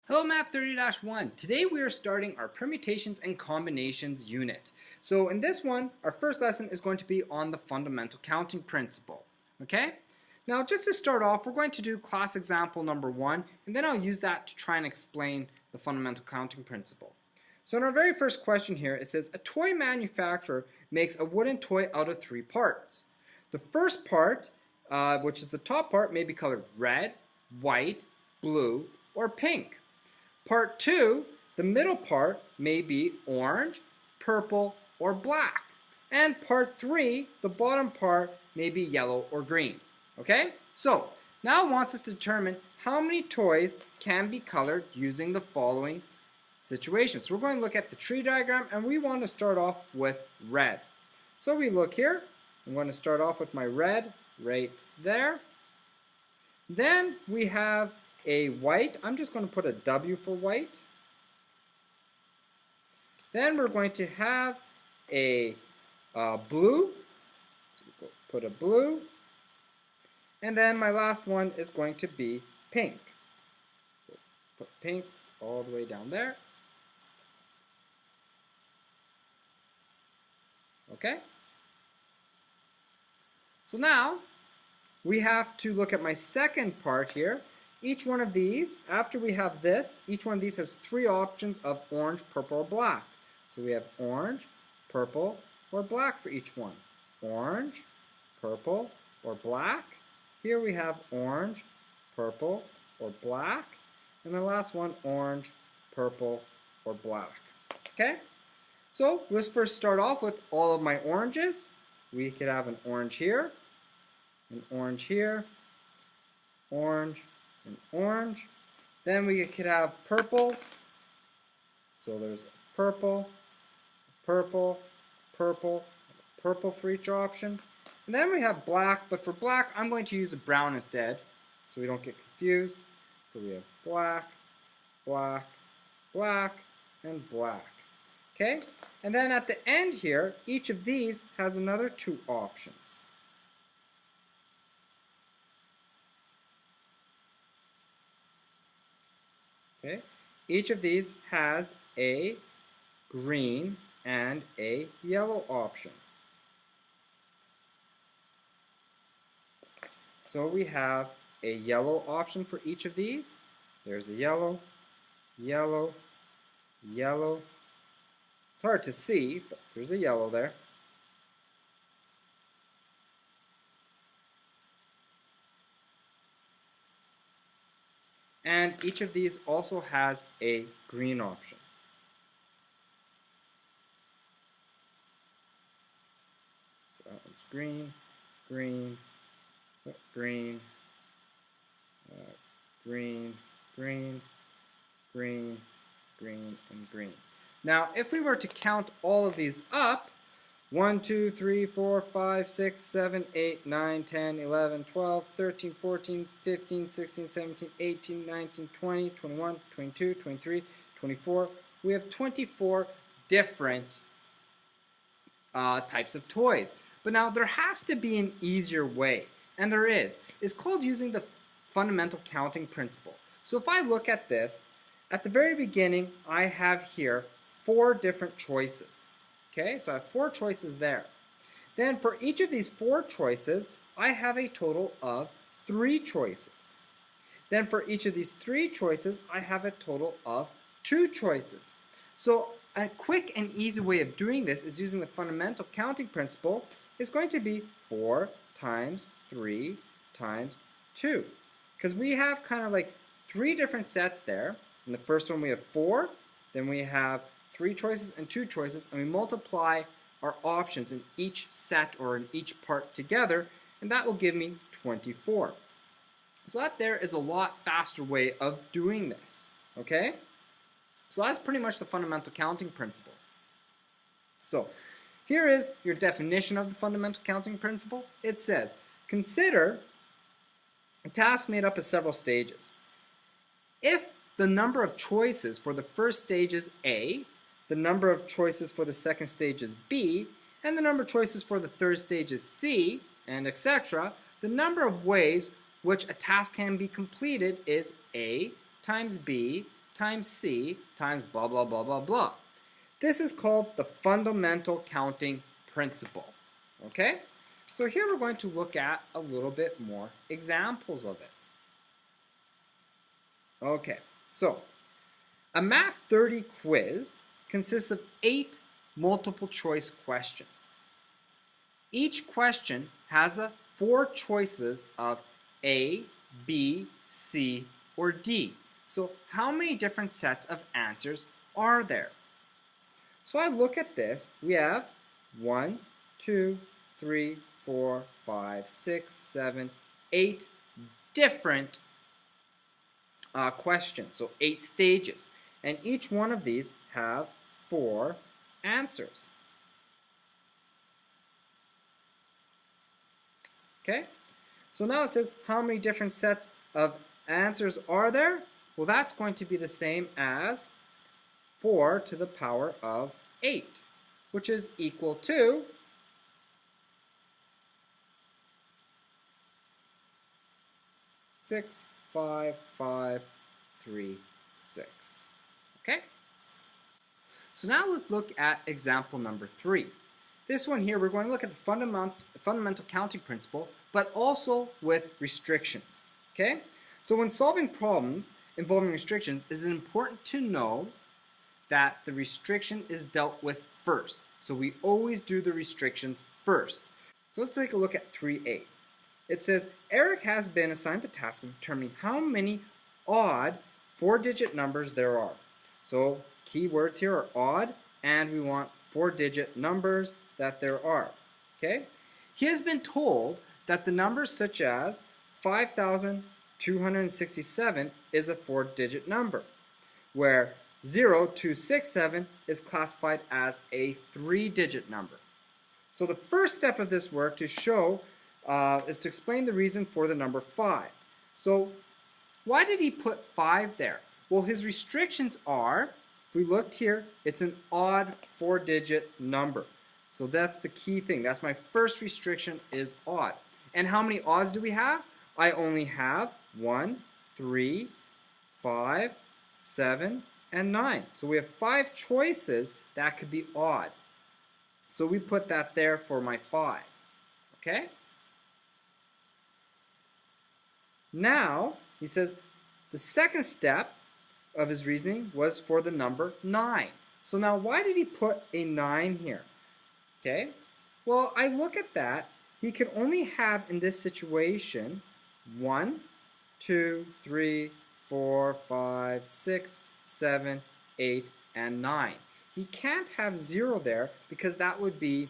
Hello Math 30-1. Today we are starting our permutations and combinations unit. So in this one, our first lesson is going to be on the fundamental counting principle. Okay? Now just to start off, we're going to do class example number 1, and then I'll use that to try and explain the fundamental counting principle. So in our very first question here, it says a toy manufacturer makes a wooden toy out of 3 parts. The first part, which is the top part, may be colored red, white, blue, or pink. Part 2, the middle part, may be orange, purple, or black. And part 3, the bottom part, may be yellow or green. Okay? So, now it wants us to determine how many toys can be colored using the following situations. So we're going to look at the tree diagram, and we want to start off with red. So we look here. I'm going to start off with my red right there. Then we have a white. I'm just going to put a W for white. Then we're going to have a blue. So we'll put a blue. And then my last one is going to be pink. So put pink all the way down there. Okay? So now we have to look at my second part here. Each one of these, after we have this, each one of these has 3 options of orange, purple, or black. So we have orange, purple, or black for each one. Orange, purple, or black. Here we have orange, purple, or black. And the last one, orange, purple, or black. Okay? So let's first start off with all of my oranges. We could have an orange here, an orange here, orange, and orange. Then we could have purples. So there's purple, purple, purple, purple for each option. And then we have black, but for black I'm going to use a brown instead so we don't get confused. So we have black, black, black, and black. Okay? And then at the end here, each of these has another 2 options. Okay. Each of these has a green and a yellow option. So we have a yellow option for each of these. There's a yellow, yellow, yellow. It's hard to see, but there's a yellow there. And each of these also has a green option. So that one's green, green, green, green, green, green, green, and green. Now, if we were to count all of these up, 1, 2, 3, 4, 5, 6, 7, 8, 9, 10, 11, 12, 13, 14, 15, 16, 17, 18, 19, 20, 21, 22, 23, 24. We have 24 different types of toys. But now there has to be an easier way, and there is. It's called using the fundamental counting principle. So if I look at this, at the very beginning I have here 4 different choices. Okay, so I have 4 choices there. Then for each of these 4 choices, I have a total of 3 choices. Then for each of these 3 choices, I have a total of 2 choices. So a quick and easy way of doing this is using the fundamental counting principle is going to be 4 times 3 times 2. Because we have kind of like 3 different sets there. In the first one we have 4, then we have 3 choices and 2 choices, and we multiply our options in each set or in each part together, and that will give me 24. So that there is a lot faster way of doing this. Okay? So that's pretty much the fundamental counting principle. So here is your definition of the fundamental counting principle. It says, consider a task made up of several stages. If the number of choices for the first stage is A, the number of choices for the second stage is B, and the number of choices for the third stage is C, and etc., the number of ways which a task can be completed is A times B times C times blah, blah, blah, blah, blah. This is called the fundamental counting principle. Okay? So here we're going to look at a little bit more examples of it. Okay, so a Math 30 quiz consists of 8 multiple choice questions. Each question has 4 choices of A, B, C, or D. So how many different sets of answers are there? So I look at this. We have 1, 2, 3, 4, 5, 6, 7, 8 different questions. So 8 stages. And each one of these have 4 answers. Okay? So now it says how many different sets of answers are there? Well, that's going to be the same as 4 to the power of 8, which is equal to 6, 5, 5, 3, 6. Okay? So now let's look at example number 3. This one here, we're going to look at the fundamental counting principle, but also with restrictions. Okay? So when solving problems involving restrictions, it is important to know that the restriction is dealt with first. So we always do the restrictions first. So let's take a look at 3A. It says, Eric has been assigned the task of determining how many odd 4-digit numbers there are. So keywords here are odd, and we want 4-digit numbers that there are. Okay? He has been told that the numbers such as 5,267 is a 4-digit number, where 0267 is classified as a 3-digit number. So the first step of this work to show is to explain the reason for the number 5. So why did he put 5 there? Well, his restrictions are, if we looked here, it's an odd 4-digit number. So that's the key thing. That's my first restriction, is odd. And how many odds do we have? I only have 1, 3, 5, 7, and 9. So we have 5 choices that could be odd. So we put that there for my 5. Okay? Now, he says the second step of his reasoning was for the number 9. So now why did he put a 9 here? Okay? Well, I look at that. He could only have in this situation 1, 2, 3, 4, 5, 6, 7, 8, and 9. He can't have 0 there because that would be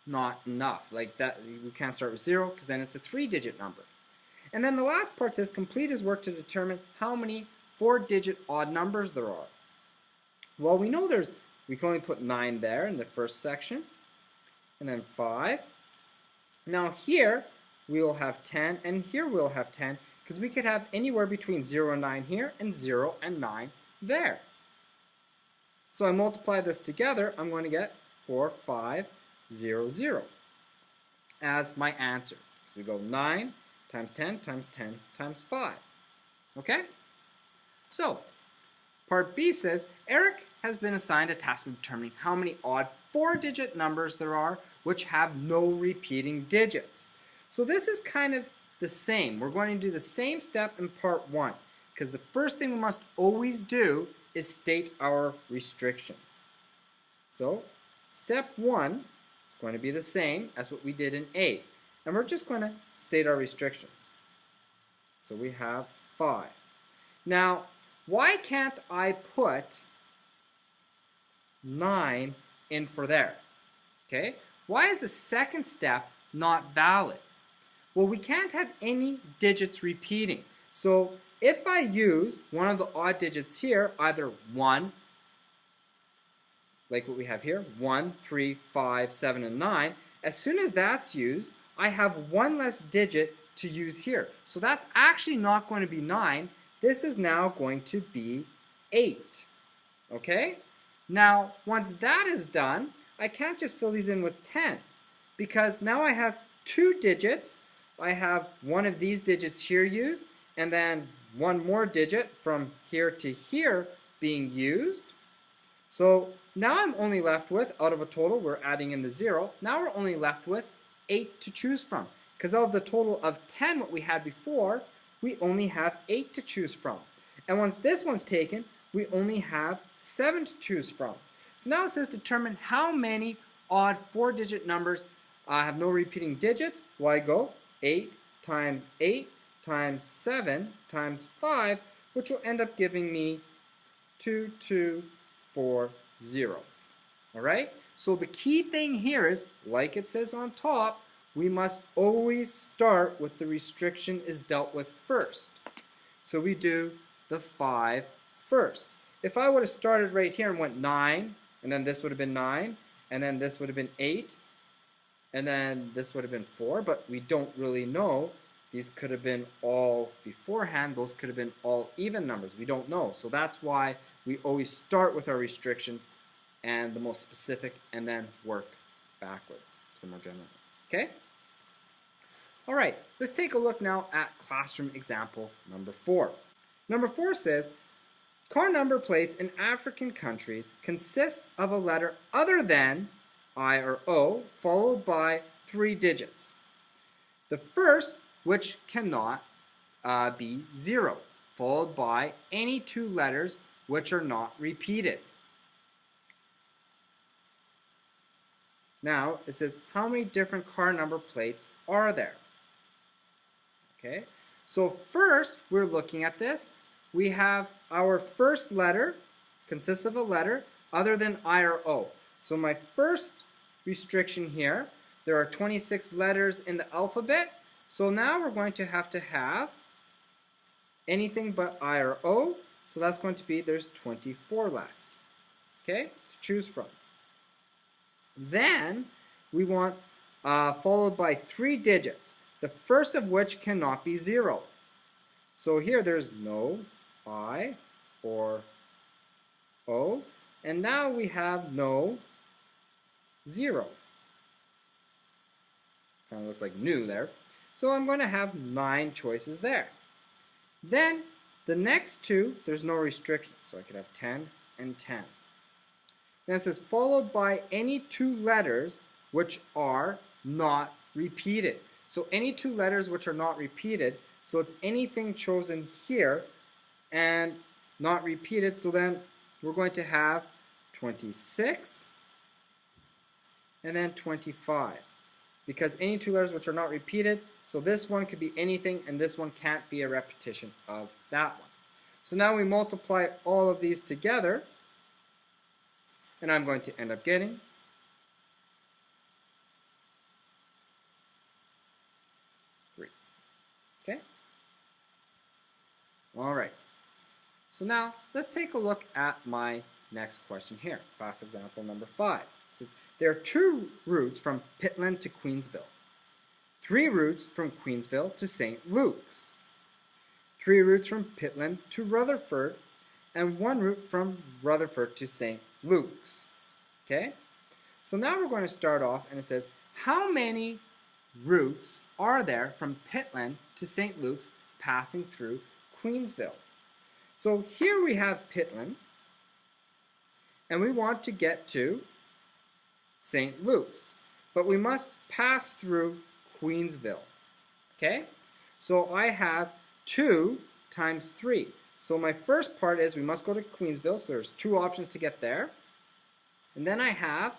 not enough. Like that, we can't start with 0 because then it's a 3-digit number. And then the last part says complete his work to determine how many 4-digit odd numbers there are. Well, we know we can only put 9 there in the first section, and then 5. Now here we will have 10, and here we'll have 10, because we could have anywhere between 0 and 9 here, and 0 and 9 there. So I multiply this together, I'm going to get 4500 as my answer. So we go 9 times 10 times 10 times 5. Okay? So, part B says, Eric has been assigned a task of determining how many odd 4-digit numbers there are which have no repeating digits. So this is kind of the same. We're going to do the same step in part 1, because the first thing we must always do is state our restrictions. So step 1 is going to be the same as what we did in A, and we're just going to state our restrictions. So we have 5. Now, why can't I put 9 in for there? Okay? Why is the second step not valid? Well, we can't have any digits repeating. So if I use one of the odd digits here, either 1, like what we have here, 1, 3, 5, 7, and 9, as soon as that's used, I have one less digit to use here. So that's actually not going to be 9. This is now going to be 8. Okay? Now, once that is done, I can't just fill these in with 10s, because now I have 2 digits. I have one of these digits here used, and then one more digit from here to here being used. So now I'm only left with, out of a total, we're adding in the 0, now we're only left with 8 to choose from. Because out of the total of 10 what we had before, we only have 8 to choose from. And once this one's taken, we only have 7 to choose from. So now it says determine how many odd 4-digit numbers have no repeating digits. Well, I go 8 times 8 times 7 times 5, which will end up giving me 2240. All right? So the key thing here is, like it says on top, we must always start with the restriction is dealt with first. So we do the 5 first. If I would have started right here and went 9, and then this would have been 9, and then this would have been 8, and then this would have been 4, but we don't really know. These could have been all beforehand. Those could have been all even numbers. We don't know. So that's why we always start with our restrictions and the most specific and then work backwards to the more general ones. Okay? All right, let's take a look now at classroom example number 4. Number 4 says, car number plates in African countries consists of a letter other than I or O followed by 3 digits. The first, which cannot be 0, followed by any 2 letters which are not repeated. Now, it says, how many different car number plates are there? Okay, so first, we're looking at this. We have our first letter, consists of a letter, other than I or O. So my first restriction here, there are 26 letters in the alphabet. So now we're going to have anything but I or O. So that's going to be, there's 24 left, okay, to choose from. Then we want followed by 3 digits, the first of which cannot be 0. So here there's no I or O, and now we have no 0. Kind of looks like new there. So I'm going to have 9 choices there. Then the next 2, there's no restrictions, so I could have 10 and 10. Then it says followed by any 2 letters which are not repeated. So any 2 letters which are not repeated, so it's anything chosen here and not repeated. So then we're going to have 26 and then 25. Because any 2 letters which are not repeated, so this one could be anything and this one can't be a repetition of that one. So now we multiply all of these together, and I'm going to end up getting 3. Okay? All right. So now let's take a look at my next question here. Class example number 5. It says, there are 2 routes from Pittman to Queensville, 3 routes from Queensville to St. Luke's, 3 routes from Pittman to Rutherford, and 1 route from Rutherford to St. Luke's. Okay? So now we're going to start off, and it says, how many routes are there from Pittman to St. Luke's passing through Queensville? So here we have Pittman, and we want to get to St. Luke's, but we must pass through Queensville. Okay? So I have 2 times 3. So my first part is we must go to Queensville, so there's 2 options to get there. And then I have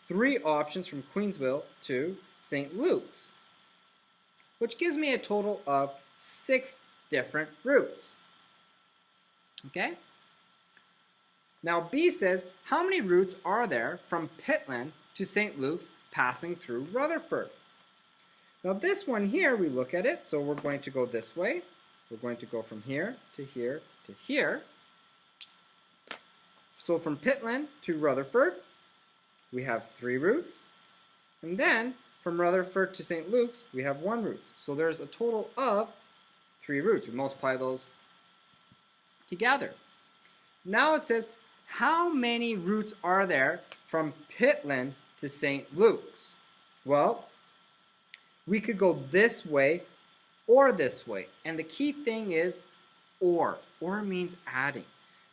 3 options from Queensville to St. Luke's, which gives me a total of 6 different routes. Okay? Now B says, how many routes are there from Pittman to St. Luke's passing through Rutherford? Now this one here, we look at it, so we're going to go this way. We're going to go from here to here to here. So from Pittman to Rutherford, we have 3 routes. And then from Rutherford to St. Luke's, we have 1 route. So there's a total of 3 routes. We multiply those together. Now it says, how many routes are there from Pittman to St. Luke's? Well, we could go this way or this way. And the key thing is or. Or means adding.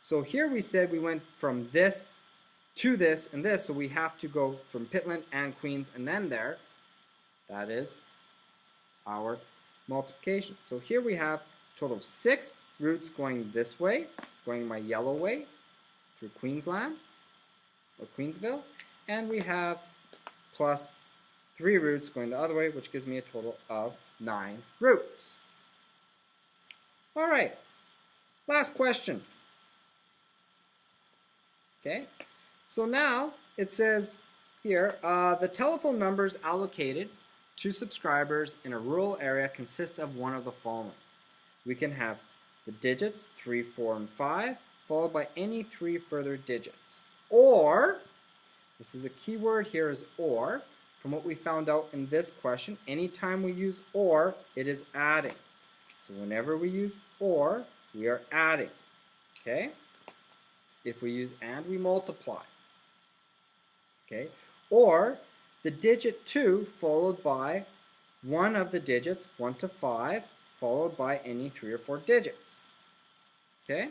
So here we said we went from this to this and this, so we have to go from Pittman and Queens and then there. That is our multiplication. So here we have a total of 6 routes going this way, going my yellow way through Queensland or Queensville, and we have plus 3 routes going the other way, which gives me a total of 9 routes. All right, last question. Okay, so now it says here, the telephone numbers allocated to subscribers in a rural area consist of one of the following. We can have the digits 3, 4, and 5, followed by any 3 further digits. Or, this is a key word here, is or. From what we found out in this question, anytime we use or, it is adding. So whenever we use or, we are adding. Okay? If we use and, we multiply. Okay? Or the digit 2 followed by one of the digits 1 to 5 followed by any 3 or 4 digits. Okay?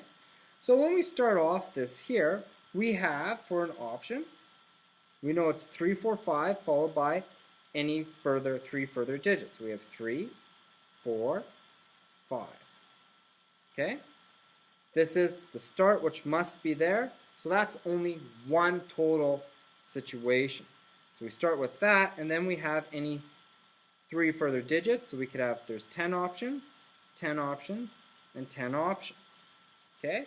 So when we start off this here, we have for an option, we know it's 3, 4, 5 followed by any further 3 further digits. So we have 3, 4, 5. Okay? This is the start, which must be there. So that's only one total situation. So we start with that, and then we have any 3 further digits. So we could have, there's 10 options, 10 options, and 10 options. Okay?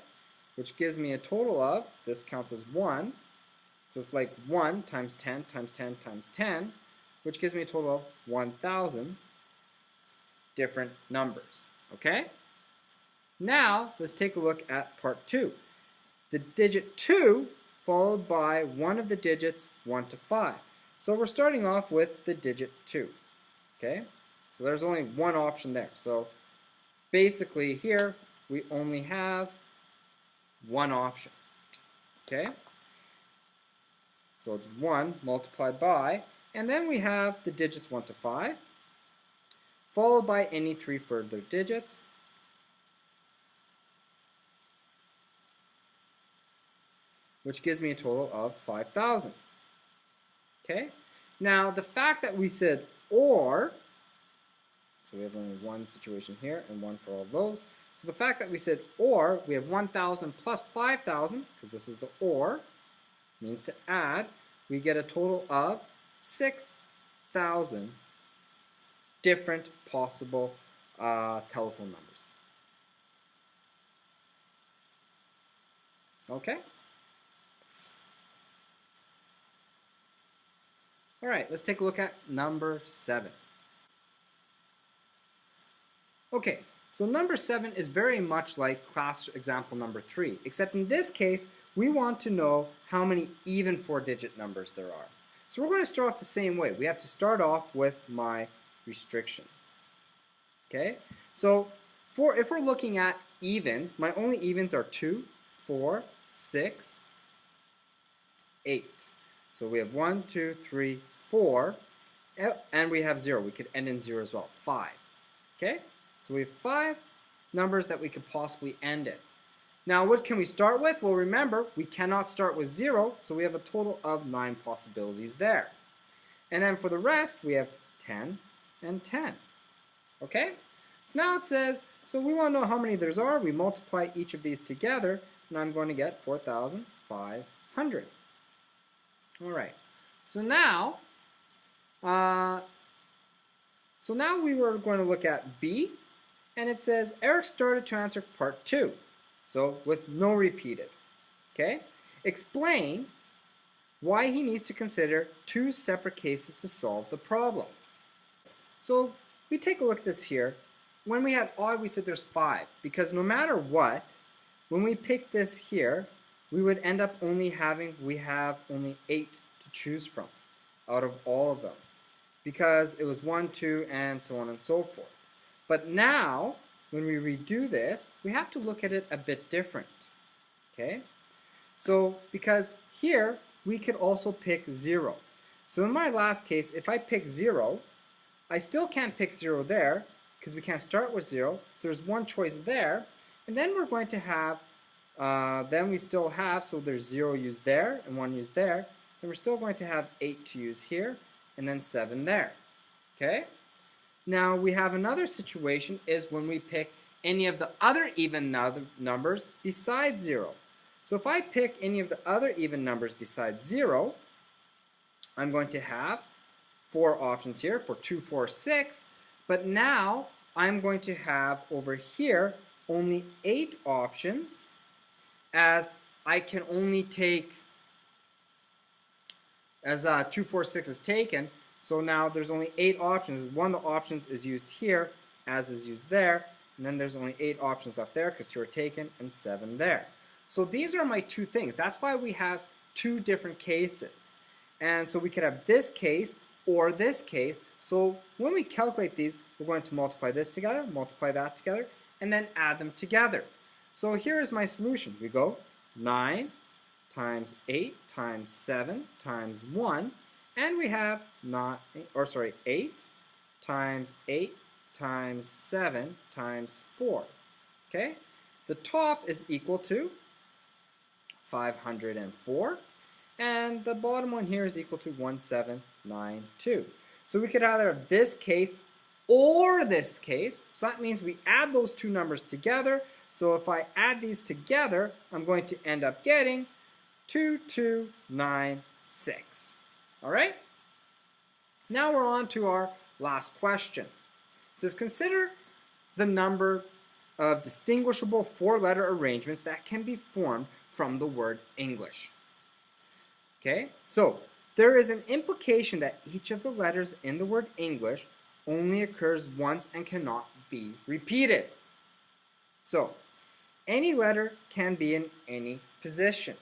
Which gives me a total of, this counts as 1. So it's like 1 times 10 times 10 times 10, which gives me a total of 1,000 different numbers. Okay? Now, let's take a look at part 2. The digit 2 followed by one of the digits 1 to 5. So we're starting off with the digit 2. Okay? So there's only one option there. So basically here, we only have one option. Okay? So it's 1 multiplied by, and then we have the digits 1 to 5, followed by any 3 further digits, which gives me a total of 5,000. Okay? Now, the fact that we said or, so we have only one situation here and one for all of those. So the fact that we said or, we have 1,000 plus 5,000, because this is the or, means to add, we get a total of 6,000 different possible telephone numbers. Okay? All right, let's take a look at number 7. Okay, so number 7 is very much like class example number 3, except in this case, we want to know how many even 4-digit numbers there are. So we're going to start off the same way. We have to start off with my restrictions. Okay, so if we're looking at evens, my only evens are 2, 4, 6, 8. So we have 1, 2, 3, 4, and we have 0. We could end in 0 as well, 5. Okay, so we have 5 numbers that we could possibly end in. Now, what can we start with? Well, remember, we cannot start with 0, so we have a total of 9 possibilities there. And then for the rest, we have 10 and 10. Okay? So now it says, so we want to know how many there are. We multiply each of these together, and I'm going to get 4,500. All right. So now we were going to look at B, and it says Eric started to answer part 2. So with no repeated. Okay? Explain why he needs to consider 2 separate cases to solve the problem. So we take a look at this here. When we had odd, we said there's 5, because no matter what, when we pick this here, we would end up only having, we have only 8 to choose from out of all of them, because it was 1, 2, and so on and so forth. But now, when we redo this, we have to look at it a bit different. Okay? So, because here, we could also pick 0. So in my last case, if I pick 0, I still can't pick 0 there, because we can't start with 0. So there's one choice there. And then we're going to have, then we still have, so there's 0 used there and 1 used there. Then we're still going to have 8 to use here and then 7 there. Okay? Now we have another situation is when we pick any of the other even numbers besides 0. So if I pick any of the other even numbers besides 0, I'm going to have 4 options here for 2, 4, 6. But now I'm going to have over here only 8 options, as I can only take, as 2, 4, 6 is taken. So now there's only 8 options. One of the options is used here, as is used there. And then there's only 8 options up there because 2 are taken and 7 there. So these are my two things. That's why we have two different cases. And so we could have this case or this case. So when we calculate these, we're going to multiply this together, multiply that together, and then add them together. So here is my solution. We go 9 times 8 times 7 times 1, and we have 8 times 8 times 7 times 4. Okay? The top is equal to 504, and the bottom one here is equal to 1792. So we could either have this case or this case. So that means we add those two numbers together. So if I add these together, I'm going to end up getting 2296. All right? Now we're on to our last question. It says, consider the number of distinguishable four-letter arrangements that can be formed from the word English. Okay, so there is an implication that each of the letters in the word English only occurs once and cannot be repeated. So any letter can be in any position.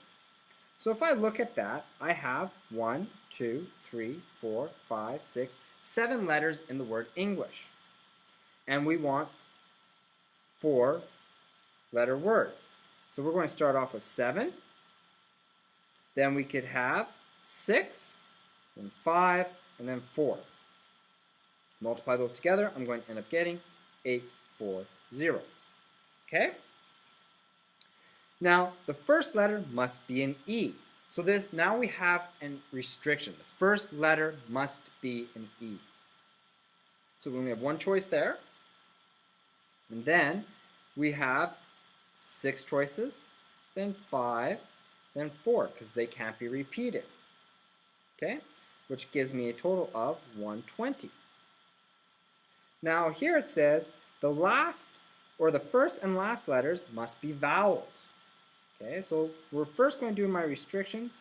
So if I look at that, I have 1, 2, 3, 4, 5, 6, 7 letters in the word English. And we want 4-letter words. So we're going to start off with 7. Then we could have 6, then 5, and then 4. Multiply those together, I'm going to end up getting 840. Okay? Now, the first letter must be an E. So now we have a restriction. The first letter must be an E. So we only have one choice there. And then we have 6 choices, then 5, then 4, because they can't be repeated. Okay? Which gives me a total of 120. Now here it says the first and last letters must be vowels. Okay, so we're first going to do my restrictions,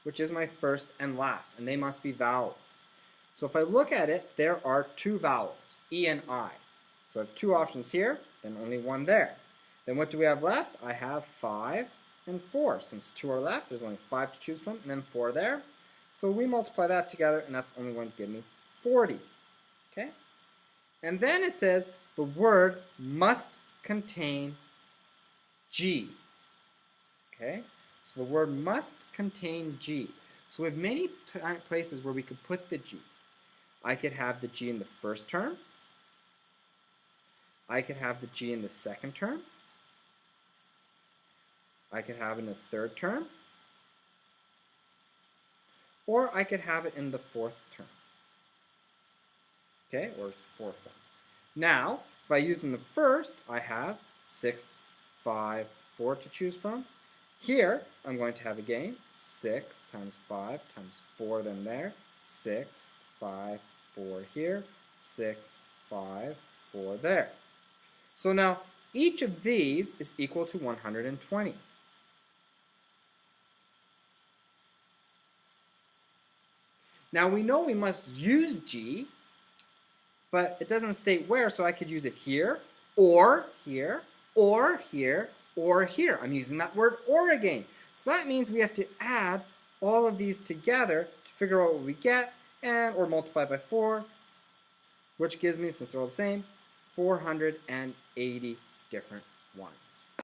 which is my first and last, and they must be vowels. So if I look at it, there are 2 vowels, E and I. So I have 2 options here, then only 1 there. Then what do we have left? I have 5 and 4. Since 2 are left, there's only 5 to choose from, and then 4 there. So we multiply that together, and that's only going to give me 40. Okay? And then it says the word must contain G. Okay? So the word must contain G. So we have many places where we could put the G. I could have the G in the first term. I could have the G in the second term. I could have it in the third term. Or I could have it in the fourth term. Okay, or fourth one. Now, if I use in the first, I have 6, 5, 4 to choose from. Here, I'm going to have again 6 times 5 times 4 then there, 6, 5, 4 here, 6, 5, 4 there. So now, each of these is equal to 120. Now we know we must use G, but it doesn't state where, so I could use it here, or here, or here, or here. I'm using that word or again. So that means we have to add all of these together to figure out what we get, or multiply by 4, which gives me, since they're all the same, 480 different ones.